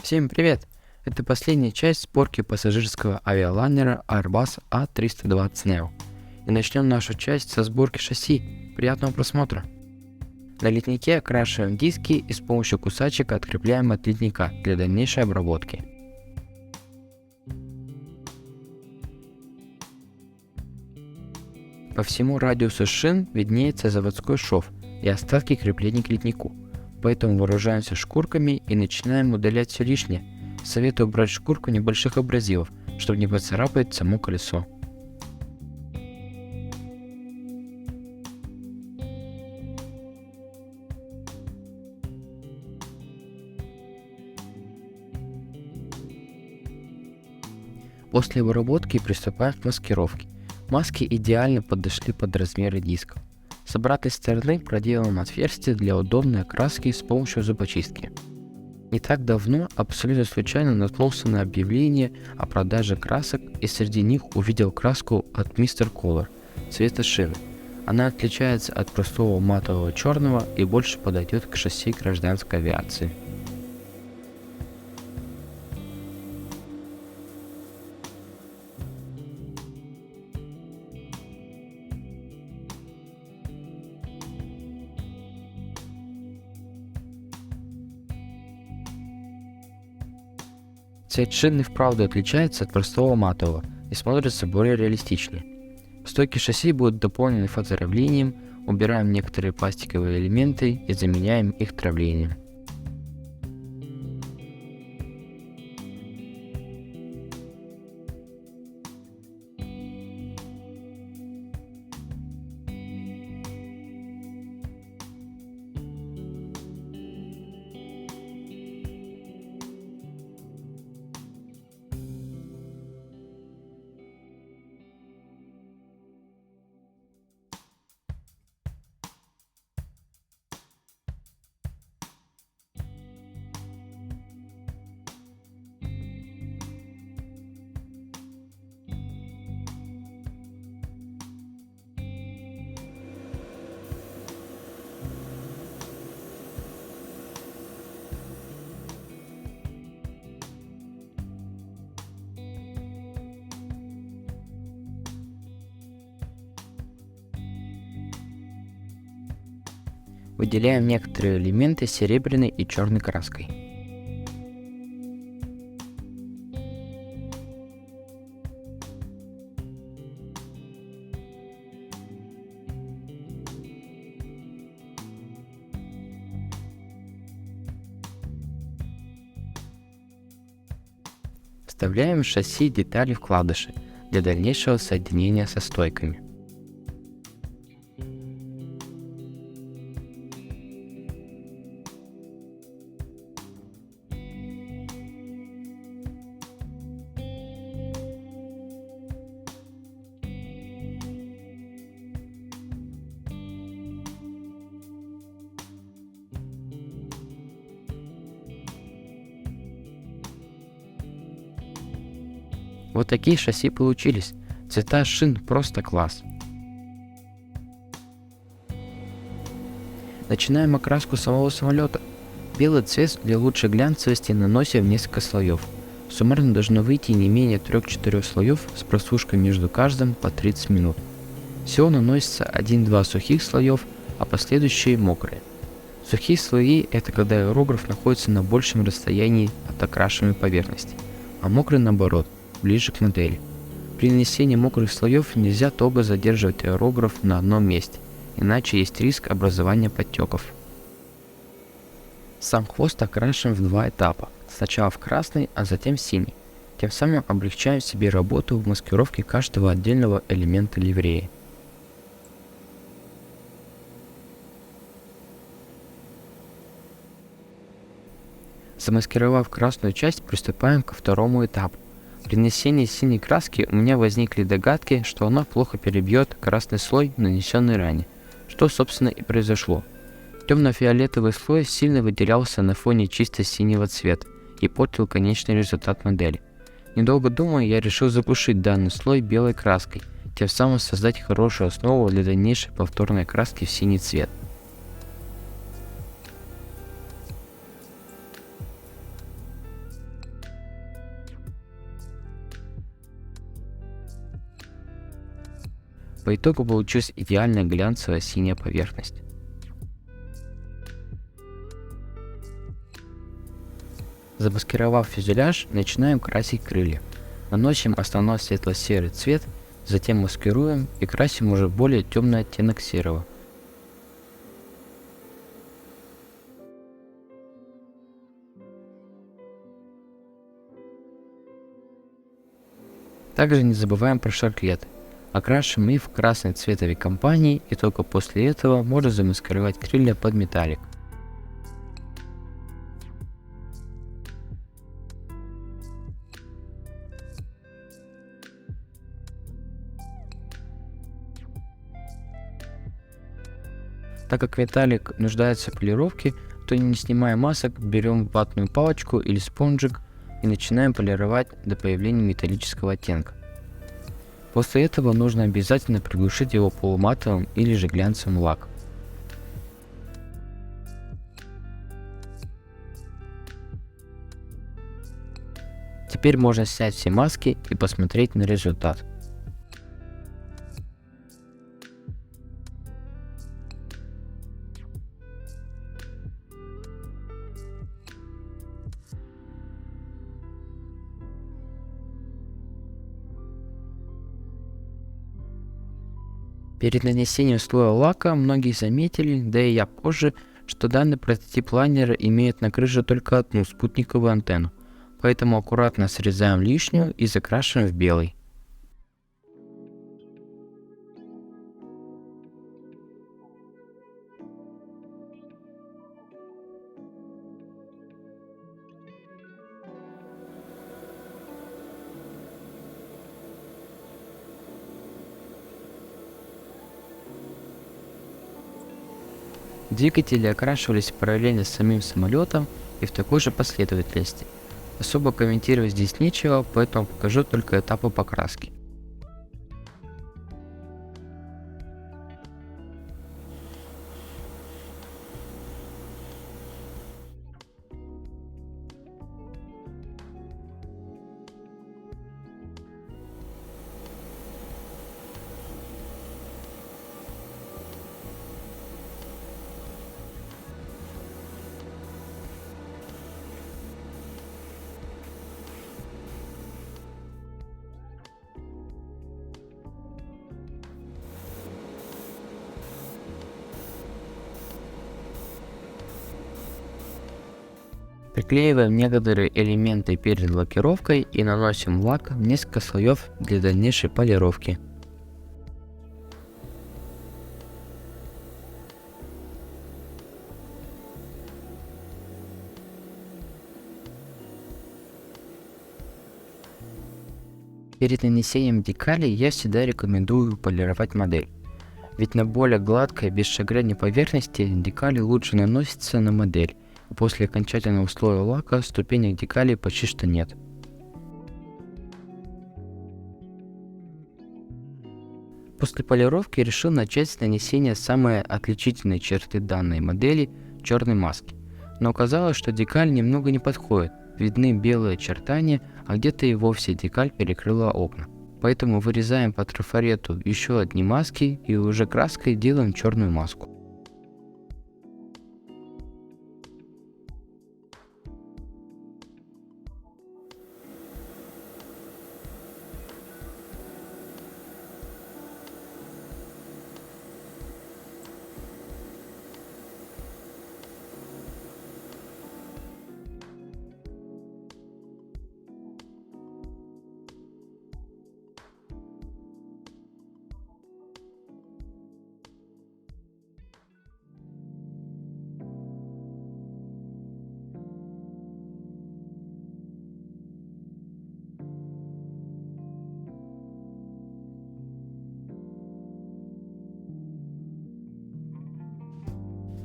Всем привет! Это последняя часть сборки пассажирского авиалайнера Airbus A320 Neo. И начнем нашу часть со сборки шасси. Приятного просмотра! На литнике окрашиваем диски и с помощью кусачек открепляем от литника для дальнейшей обработки. По всему радиусу шин виднеется заводской шов и остатки креплений к литнику. Поэтому вооружаемся шкурками и начинаем удалять все лишнее. Советую брать шкурку небольших абразивов, чтобы не поцарапать само колесо. После обработки приступаем к маскировке. Маски идеально подошли под размеры дисков. С обратной стороны проделаем отверстие для удобной окраски с помощью зубочистки. Не так давно абсолютно случайно наткнулся на объявление о продаже красок и среди них увидел краску от Mr. Color цвета шины. Она отличается от простого матового черного и больше подойдет к шасси гражданской авиации. Цвет шины вправду отличается от простого матового и смотрится более реалистичнее. Стойки шасси будут дополнены фототравлением, убираем некоторые пластиковые элементы и заменяем их травлением. Выделяем некоторые элементы серебряной и черной краской. Вставляем в шасси детали вкладыши для дальнейшего соединения со стойками. Вот такие шасси получились. Цвета шин просто класс. Начинаем окраску самого самолета. Белый цвет для лучшей глянцевости наносим в несколько слоев. Суммарно должно выйти не менее 3-4 слоев с просушкой между каждым по 30 минут. Всего наносится 1-2 сухих слоев, а последующие мокрые. Сухие слои — это когда аэрограф находится на большем расстоянии от окрашиваемой поверхности, а мокрый наоборот, ближе к модели. При нанесении мокрых слоев нельзя долго задерживать аэрограф на одном месте, иначе есть риск образования подтеков. Сам хвост окрашиваем в 2 этапа, сначала в красный, а затем в синий. Тем самым облегчаем себе работу в маскировке каждого отдельного элемента ливреи. Замаскировав красную часть, приступаем ко второму этапу. При нанесении синей краски у меня возникли догадки, что она плохо перебьет красный слой, нанесенный ранее, что собственно и произошло. Темно-фиолетовый слой сильно выделялся на фоне чисто синего цвета и портил конечный результат модели. Недолго думая, я решил запушить данный слой белой краской, тем самым создать хорошую основу для дальнейшей повторной краски в синий цвет. По итогу получилась идеальная глянцевая синяя поверхность. Замаскировав фюзеляж, начинаем красить крылья. Наносим основной светло-серый цвет, затем маскируем и красим уже более темный оттенок серого. Также не забываем про шарклеты. Окрашиваем их в красный цвет авиакомпании, и только после этого можно замаскировать крылья под металлик. Так как металлик нуждается в полировке, то не снимая масок, берем ватную палочку или спонжик и начинаем полировать до появления металлического оттенка. После этого нужно обязательно приглушить его полуматовым или же глянцевым лаком. Теперь можно снять все маски и посмотреть на результат. Перед нанесением слоя лака многие заметили, да и я позже, что данный прототип лайнера имеет на крыше только одну спутниковую антенну, поэтому аккуратно срезаем лишнюю и закрашиваем в белый. Двигатели окрашивались параллельно с самим самолетом и в такой же последовательности. Особо комментировать здесь нечего, поэтому покажу только этапы покраски. Приклеиваем некоторые элементы перед лакировкой и наносим лак в несколько слоев для дальнейшей полировки. Перед нанесением декалей я всегда рекомендую полировать модель. Ведь на более гладкой, без шагрени поверхности декали лучше наносятся на модель. После окончательного слоя лака ступенек декалей почти что нет. После полировки решил начать с нанесения самой отличительной черты данной модели – черной маски. Но оказалось, что декаль немного не подходит, видны белые очертания, а где-то и вовсе декаль перекрыла окна. Поэтому вырезаем по трафарету еще одни маски и уже краской делаем черную маску.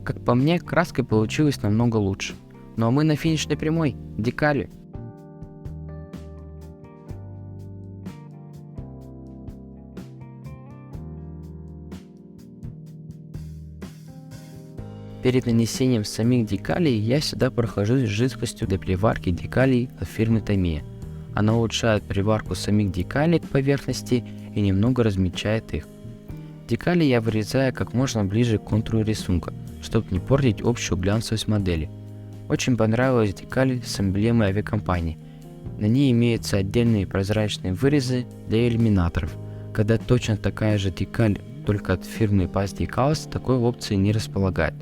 Как по мне, краской получилось намного лучше. Ну а мы на финишной прямой, декали. Перед нанесением самих декалей я всегда прохожусь жидкостью для приварки декалей от фирмы Tamiya. Она улучшает приварку самих декалей к поверхности и немного размягчает их. Декали я вырезаю как можно ближе к контуру рисунка, чтобы не портить общую глянцевость модели. Очень понравилась декаль с эмблемой авиакомпании. На ней имеются отдельные прозрачные вырезы для иллюминаторов. Когда точно такая же декаль, только от фирмы Paz Decals, такой опции не располагает.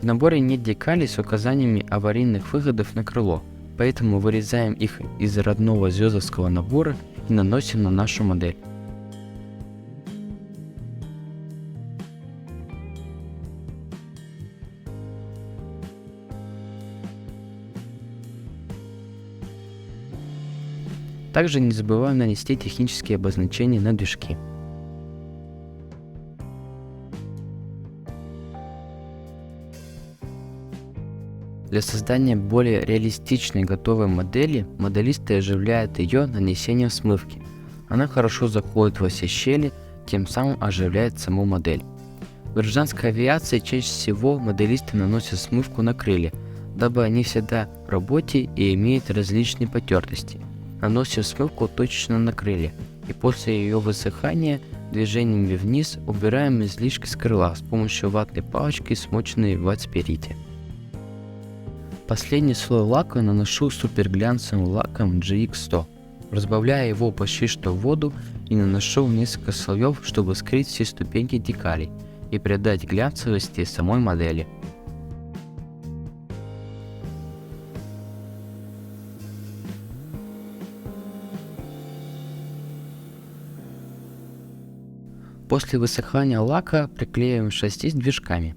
В наборе нет декалей с указаниями аварийных выходов на крыло, поэтому вырезаем их из родного зёзовского набора и наносим на нашу модель. Также не забываем нанести технические обозначения на движки. Для создания более реалистичной готовой модели, моделисты оживляют ее нанесением смывки. Она хорошо заходит во все щели, тем самым оживляет саму модель. В гражданской авиации чаще всего моделисты наносят смывку на крылья, дабы они всегда в работе и имеют различные потертости. Наносим смывку точечно на крылья, и после ее высыхания движениями вниз убираем излишки с крыла с помощью ватной палочки, смоченной в ват-спирите. Последний слой лака наношу суперглянцевым лаком GX100, разбавляя его почти что в воду и наношу несколько слоев, чтобы скрыть все ступеньки декалей и придать глянцевости самой модели. После высыхания лака приклеиваем шасси с движками.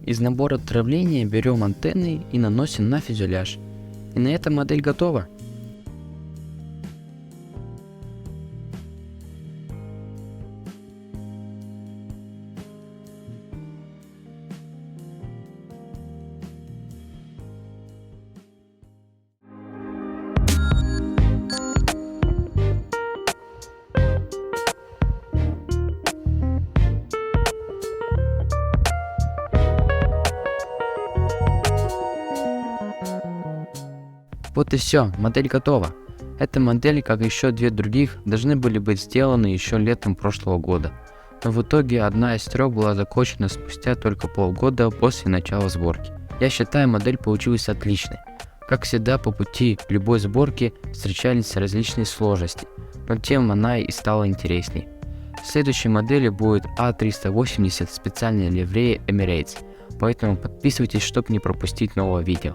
Из набора травления берем антенны и наносим на фюзеляж. И на этом модель готова. Вот и все, модель готова. Эта модель, как еще две других, должны были быть сделаны еще летом прошлого года. Но в итоге одна из трех была закончена спустя только полгода после начала сборки. Я считаю, модель получилась отличной. Как всегда, по пути любой сборки встречались различные сложности, но тем она и стала интересней. В следующей модели будет A380 специальной ливреи Emirates, поэтому подписывайтесь, чтобы не пропустить нового видео.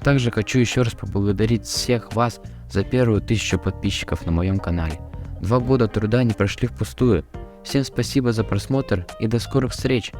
Также хочу еще раз поблагодарить всех вас за первую 1000 подписчиков на моем канале. 2 года труда не прошли впустую. Всем спасибо за просмотр и до скорых встреч!